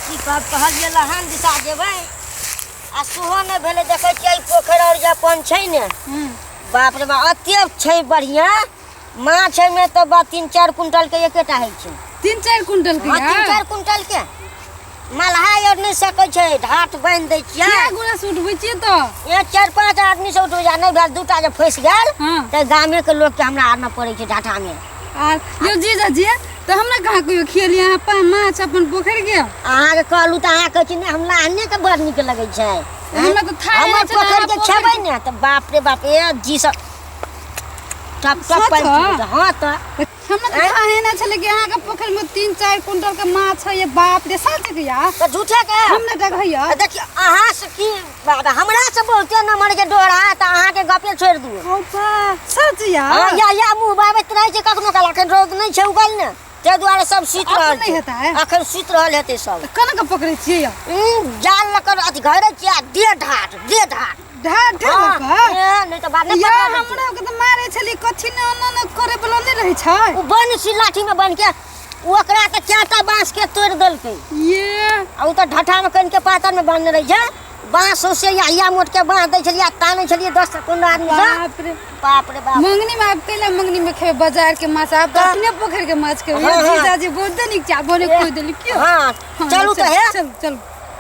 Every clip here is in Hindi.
की कहलिए लहान दिशा जेबै आ सुहो नहीं भेले देखे छियै पोखर और जपन छै ने बाप रे बाप अते छै बढ़िया माछ में तो 3-4 कुंटल के एकेटा है छै 3-4 कुंटल के 3-4 कुंटल के मलहा और नहीं सकै छै ढाट बांध दै छियै क्या गुड़ा से उठबै छियै तो ये 4-5 आदमी से उठबै जा नहीं भेल दूटा जे फंस गेल त गामे के लोग के हमरा आना पड़ै छै ढाठा में आ यो जीजा जी तो हमरा कहाँ कहियो खेलिए अपन माछ अपन पोखर के अहाँ के कहलू त अहाँ कहै छी ने हमरा अन्ने के बड़ नीक लगै छै हमरा तो थाय हमर पोखर के खेबै ने त बाप रे बाप ए जी सब टप टप पाइन हां त हमरा तो कहे ना छले कि अहाँ के पोखर में 3-4 कुंटल के माछ है ये बाप रे सच के यार त झूठे के हमने त कहियो देखिए अहाँ से की बाबा हमरा से बहुते नंबर के डोरा त अहाँ के गपे छोड़ दियो ओपा सच यार हां या मुंह बाबैत रहै छै कखनो काल अखन रोद नहीं छै उगल ने ते द्वारा सब सुत रहल नहीं हेता है अखन सुत रहल हेते सब कना के पकड़े छियै जाल लकर अथी घरे छियै दे ढाट ढाट नहीं तो बाद में या हमरा के त मारे छली कथि न करे बला नहीं रहे छै उ बन सी लाठी में बन के ओकरा त चाटा बांस के तोड़ देलकै ये आ उ त ढठा में कन के पातर में बांधने रह जा बांस से या मोट के बांध दै छलिया ताने छलिए 10-15 आदमी बाप रे बाप मंगनी में आप कैला मंगनी में खे बाजार के माछ आप तो अपने पोखर के माछ के जीजा जी बहुत निक चा बोले कोई देली क्यों हां चलू त है चल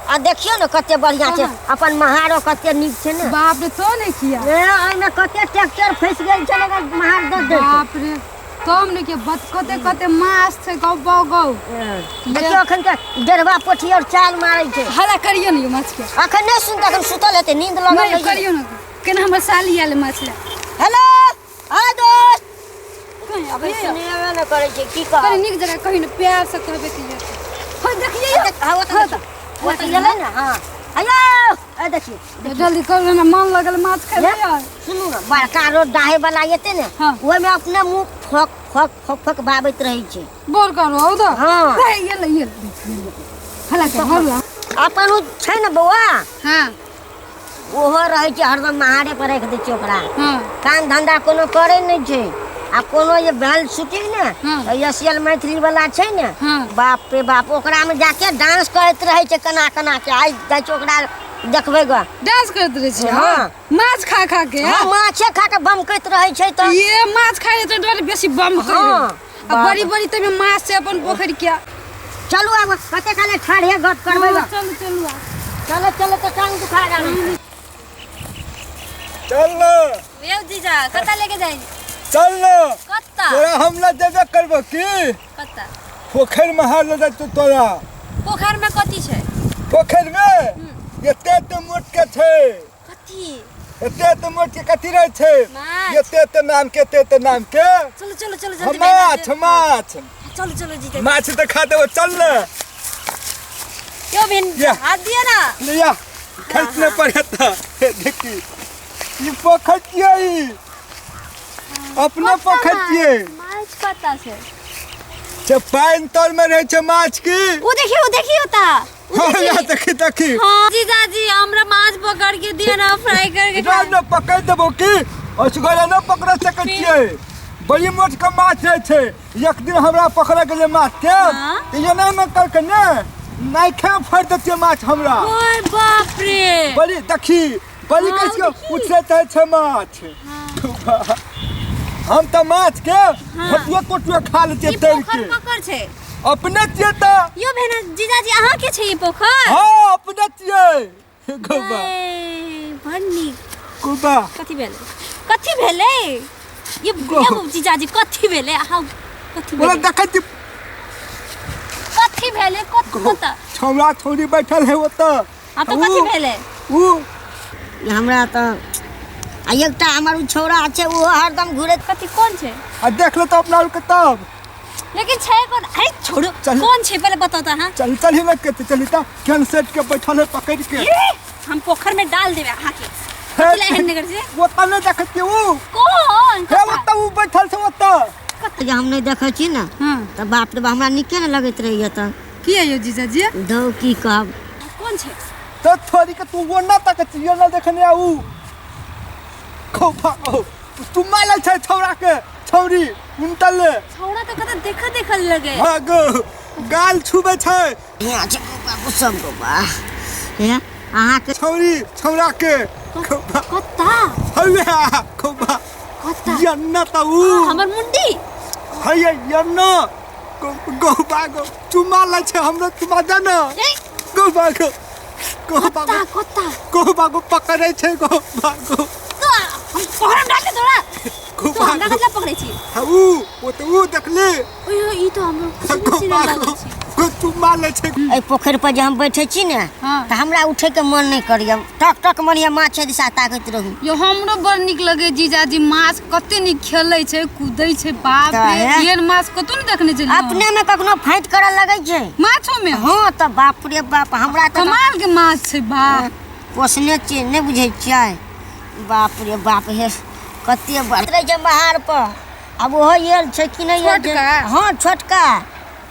आ देखियो न कते बढ़िया छै अपन महारो कते निक छै ने बाप रे तो नहीं किया ए आई में कते ट्रैक्टर फंस गेल छै लगा महार दे बाप रे तुम ने के बत कते माछ छै गौ देखियो अखन के डेरवा पोठी और चाल मारै छै हला करियो न माछ के अखन नहीं सुन अखन सुतल हेते नींद लगल नहीं करियो न केना हमर साली आले माछ ले हेलो हाय दोस्त कहीं अबे सुनिए न करे छै की कह कहीं निक जगह कहीं न प्यार से कहबे कि हो देखिए वो तो ये ना हां आयो ए देखिए जल्दी कर ना मन लगल माछ खाए यार सुनू ना बड़का रोड डाहे वाला येते ने ओय में अपने मुंह फक बाबैत रही छै बोल करो हो तो हां ये हला के हला अपन उ छै ना बौआ हां ओहो रहे छै हरदम महारे पर रख दै छै ओकरा हां काम धंधा कोनो करे नहीं छै आ कोनो ये बैल शूटिंग ने एशियल मैथिली वाला छै ने बाप रे बाप ओकरा में जाके डांस करत रहे छै कना के आई जाय छै ओकरा देखबै ग डांस करत रहे छै हां माछ खा के हां माछे खा के बम करत रहे छै त ये माछ खाए त डर बेसी बम करे आ बड़ी ते में माछ से अपन पोखर के चलू आब कते काले ठाढ़े गप करबै ग चलो त टांग दुखा जाना चल न वेव जीजा कता लेके जाई चल न कता तोरा हमला देबे करबो की कता पोखर में हार ले तो तोरा पोखर में कथि छै पोखर में एते तो मोट के छै कथि एते तो मोट के कथि रह छै एते तो नाम के चलो जल्दी माछ चलो जीजा माछ तो खा देबो चल न यो बिन हाथ दिया ना लिया खर्चने पड़ता देखी ये पोखर छियै अपने पोखर छियै माछ कता छै पाइन तर में रहे छै माछ की वो देखियो ता हां देखी हां जीजा जी हमरा माछ पकड़ के दिया ना फ्राई करके ना पकड़ देबो की असगरा न पकड़ सकै छियै बड़ी मोट के माछ रहे छै एक दिन हमरा पकड़ गेले माछ के ये नहीं में करके ने नहीं खा फड़ देते माछ हमरा ओए बाप रे बड़ी देखी बड़ी कैसे उछलते छै माछ हम त माछ के कोटिया खा लेते तैर के पोखर छै अपने छियै त यो भेना जीजा जी अहाँ के छै ई पोखर हां अपने छियै गोबा भन्नी गोबा कथि भेले ये जीजा जी कथि भेले अहाँ कथि भेले बोला देखै कथि भेले कत छौरा छोरी बैठल है ओत आ तो कथि भेले उ हमरा त आ एकटा हमर छौरा छै वो हरदम घुरत कथि कोन छै आ देख ले त अपना के तब लेकिन छै कोन अरे छोड़ो कौन छै पहले बताओ त हां चल ही मत के चली त कैन सेट के बैठल है पकड़ के हम पोखर में डाल देबे अहाँ के कथि ले हेन कर छै वो त न देखत उ कौन हे वो त उ बैठल छै ओत कत हम नहीं देखै छी ना त बाप रे हमरा निके न लगैत रहिए त की है यो जीजा जी दो की कहब कौन छै तो थोड़ी के तू वो ना तक यो ना देखने आऊ खोफा तू मालल छै छौरा के छौरी उनटले छौरा तो कत देखा लगे भाग गाल छुबे छै बाबू सब बा ये अहाँ के छौरा के कत्ता हवे कोबा कत्ता यन्ना ताऊ हमर मुंडी हये यन्ना गोबा गो चुमा लै छै हमरो चुमा देना गोबा गो पकड़े छै गोबा गो हम पकड़ डाले तोरा तो हमरा कतला पकड़े छी हाउ ओ तो देखले ओयो ई तो हमरो सीना लागल छी चुमा लै छै ए पोखर पर जे हम बैठे छी ने त हमरा उठे के मन नहीं करिया टक टक मनिया माछ दिशा ताकत रहू यो हमरो बड़ निक लगे जीजाजी माछ कते निक खेलै छै कूदै छै बाप रे एहन माछ कतौ नहीं देखने छै अपने में कखनो फाइट करे लगे छै माछो में हां त बाप रे बाप हमरा त कमाल के माछ छै बाप पोसने छी नहीं बुझै छियै बाप रे बाप हे कते बड़े छै बाहर पर अब ओहो येल छै कि नहीं छोटका? हां छोटका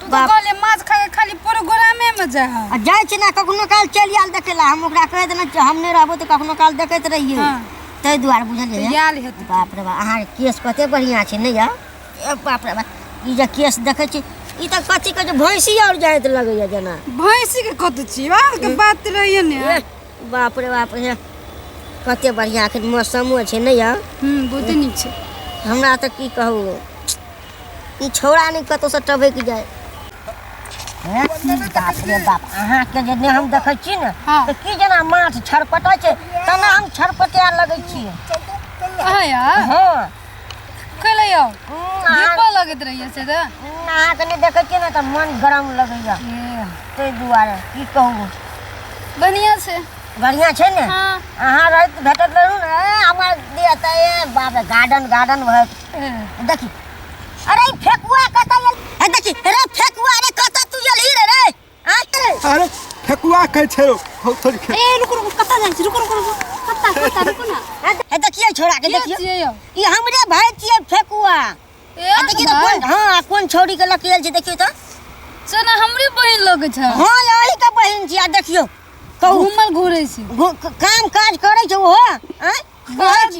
तू तो कहले माछ खा के खाली प्रोग्रामे में जा आ जाय छै ना कखनो काल चल आल देखेला हम ओकरा कह देना हम नहीं रहबो त कखनो काल देखैत रहिए हां तै दुआर बुझलिए याल हेत बाप रे बाप अहाँ केस कते बढ़िया छै नहीं ए बाप रे बाप ई जे केस देखै छी ई त कथि के भैंसी और जाइत लगैया जना भैंसी के कत छी बात के बात रहिए ने बाप रे बाप हे कते बढ़िया के मौसमो छै नहीं बहुते निक छै हमरा त की कहू ई छोड़ा नहीं कतो से टबैक जाय बाप रे बाप अहाँ के जे हम देखै छी ने त की जना माछ छरपटा छै तना हम छरपटा लगै छी आया हां कहले यो दीप लगत रहिए से त अहाँ के नहीं देखै छी ने त मन गरम लगैया तै दुआरे की कहू बढ़िया से बढ़िया छै ने हां अहाँ रहत भेटत रहू ने हमर देता ए बाप रे गार्डन भय देखी अरे फेकुआ कत ए देखी रे फेकुआ रे कत तू जलही रे अरे फेकुआ कह छै हो थोड़ी ए रुको कत्ता जाइ छी रुको कत्ता रुको ना ए देखिए छोड़ा के देखिए यो ई हमरे भाई छिए फेकुआ ए देखिए तो कौन हां कौन छोड़ी के लकेल छै देखियो तो सना हमरे बहिन लगे छै हां यही के बहिन छिए देखियो कहू घुमल घुरे छी काम काज करे छै ओहो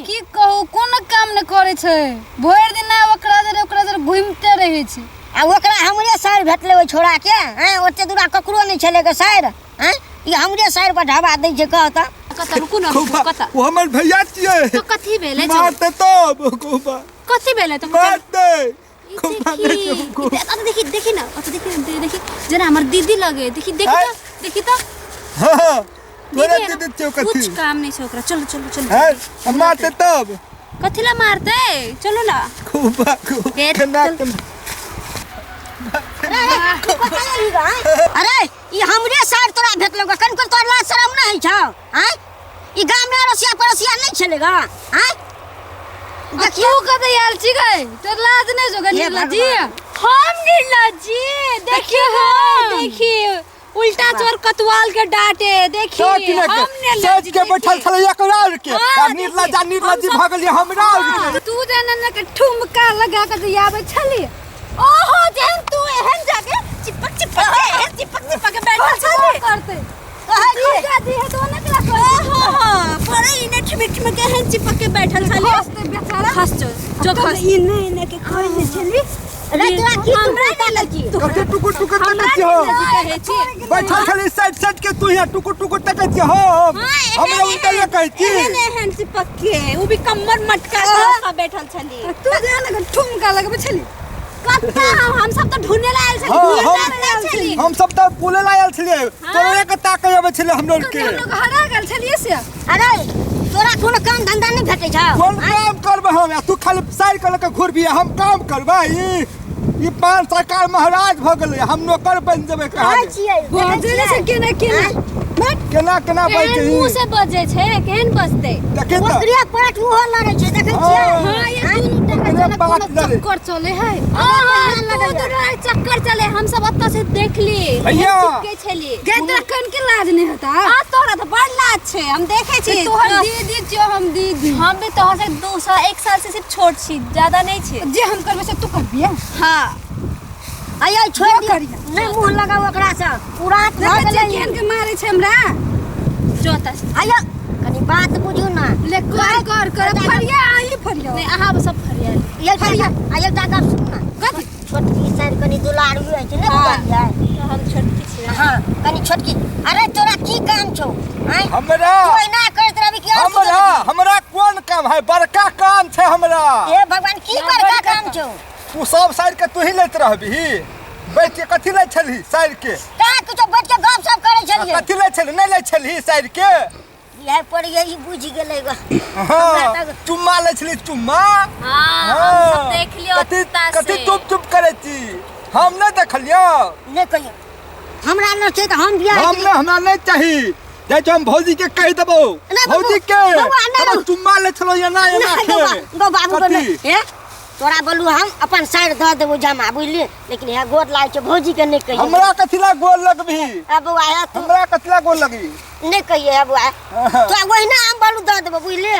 की कहू कोन काम न करे छै भोर दिन ओकरा जरे घुमते रहे छै आ ओकरा हमरे साइड भेटले ओइ छोड़ा के ओते दूरा ककरो नहीं छले के साइड ई हमरे साइड पर ढाबा दै छै कहता कत्ता रुको ना कत्ता वो हमर भैया छिए तो कथि भेले मारते तब गोबा कथि भेले तो मारते देखी ना देखी जना हमर दीदी लगे देखी तो हां तोरे दीदी छिए कथि कुछ काम नहीं छै ओकरा चलो है मारते तब कथिला मारते चलो ना गोबा केना अरे ई हमरे साइड तोरा भेटलो कन को तोरा लाज शरम नहीं छौ ई गांव में रसिया नहीं चलेगा देखियो कते आयल छी गए तो लाज नहीं जोगा नीला जी हम नीला जी देखिए उल्टा चोर कतवाल के डांटे देखिए हमने सच के बैठल छले एक राउर के नीला जी भागल हमरा तू जाने के ठुमका लगा के आवे छली ओहो जहन तू एहन जाके चिपक के बैठल छली करते दादी है तो ना क्लास ओहो परे इने ठिमिक में के एहन चिपक के बैठल छली हंसते बेचारा खस जो खस इने के खोई छली अरे तोरा की टुकुर लगी कते टुकुर तक हो बैठल छले साइड के तू यहाँ टुकुर तक हो हमरा उल्टा ये कहै छी एहन चिपक के वो भी कमर मटका के बैठल छली तू जाने के ठुमका लगबे छली कत्ता हम सब तो ढूंढे ला आयल छली हम सब तो बोले ला आयल छलिए तोरे के ताकय आबै छले हम लोग के हम लोग हरा गेल छलिए से अरे तोरा कोनो काम धंधा नहीं भेटै छौ कोन काम करबे हम तू खाली साइड कर के घुरबी हम काम करबै ई पान सरकार महाराज भ गेलै हम नौकर बन जेबै कहै छियै बजले से केना बजै मुंह से बजे छै केहन बजते देखे त ओकरे पाठ उहो लड़ै छै देखै छियै हां ये दुनु टका बात चक्कर चले है चक्कर चले हम सब अत्ता से देख ली भैया के छली गेंदा कन के लाज नहीं होता आ तोरा तो बड़ लाज छै हम देखे छी तोहर दीदी छियो हम दीदी हम भी तोहर से 2 साल 1 साल से सिर्फ छोट छी ज्यादा नहीं छी जे हम करबे से तू करबिए हां आयो छोड़ दिया नहीं मुंह लगाओ ओकरा से पूरा भाग जे गेलै केन के मारे छै हमरा जोता आयो कनी बात बुझू ना ले कर फरिया आई फरिया नहीं अहाँ सब फरिया ये फरिया आयो दादा सुन ना कथि छोटकी साइड कनी दुलारू है छै ने हाँ। बुझलियै हम छोटकी छी हां कनी छोटकी अरे तोरा की काम छौ हैं हमरा तू एना करत रहबी कि और हमरा हमरा कोन काम है बड़का काम छै हमरा हे भगवान की बड़का काम छौ तू सब साइड के तू ही लेत रहबी बैठ के कथी लै छलही साइड के का कुछ बैठ के गप सप करे छलिए कथी लै छलही नहीं लै छलही साइड के यह पर यही बुझ गेलै ग हाँ चुम्मा लै छलही चुम्मा हां हम सब देख लियो कथी कुत्ता कथी से चुप चुप करे छी हम नहीं देखलियो नहीं कहियो हमरा न छै त हम बियाह हम ना हमरा नहीं चाही जाय हम भौजी के कह देबो नहीं बाबू, भौजी के बाबू, नहीं अब बाबू। चुम्मा ले छलो या ना या ना नहीं के गो बाबू कथी? हे तोरा बोलू हम अपन साइड द देबो जमा बुझली लेकिन हे गोद लाग छै भौजी के नहीं कहियो हमरा कथिला गोल लगबी अब आया तू हमरा कथिला गोल लगी नहीं कहिए अब आया तो वही ना हम बोलू द देबो बुझली